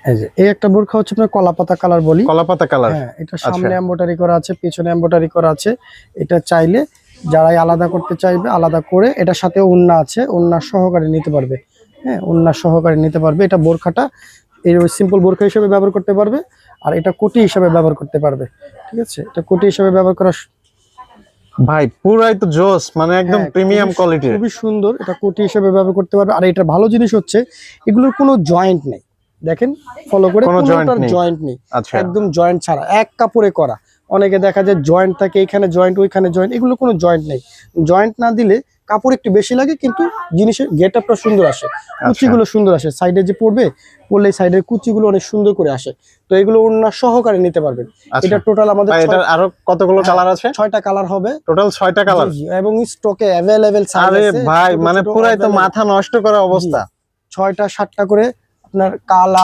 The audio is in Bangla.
এই যে এই একটা বোরখা হচ্ছে আপনার কলাপাতা কালার বলি। কলাপাতা কালার। হ্যাঁ, এটা সামনে এমব্রয়ডারি করা আছে, পিছনে এমব্রয়ডারি করা আছে। এটা চাইলে যারাই আলাদা করতে চাইবে আলাদা করে, এটার সাথে ওড়না আছে, ওড়না সহকারে নিতে পারবে। হ্যাঁ, ওড়না সহকারে নিতে পারবে। এটা বোরখাটা এই সিম্পল বোরখা হিসেবে ব্যবহার করতে পারবে, আর এটা কোটি হিসেবে ব্যবহার করতে পারবে। ঠিক আছে, এটা কোটি হিসেবে ব্যবহার করা ভাই পুরাই তো জোস, মানে একদম প্রিমিয়াম কোয়ালিটির, খুবই সুন্দর। এটা কোটি হিসেবে ব্যবহার করতে পারবে। আর এটা ভালো জিনিস হচ্ছে এগুলোর কোনো জয়েন্ট নেই। দেখেন ফলো করে, কোনোটার জয়েন্ট নেই, একদম জয়েন্ট ছাড়া এক কাপড়ে করা। অনেকে দেখা যায় জয়েন্ট থাকে, এখানে জয়েন্ট ওইখানে জয়েন্ট, এগুলো কোনো জয়েন্ট নেই। জয়েন্ট না দিলে কাপড় একটু বেশি লাগে, কিন্তু জিনিসের গেটআপটা সুন্দর আসে, কুচিগুলো সুন্দর আসে। সাইডে যে পরলে সাইডের কুচিগুলো অনেক সুন্দর করে আসে। তো এগুলো ওড়না সহকারে নিতে পারবেন। এটা টোটাল আমাদের আরো কতগুলো কালার আছে? 6টা কালার হবে টোটাল, 6টা কালার, এবং স্টকে अवेलेबल সাইজ আছে। আরে ভাই মানে পুরাই তো মাথা নষ্ট করা অবস্থা। 6টা 7টা করে আপনার কালার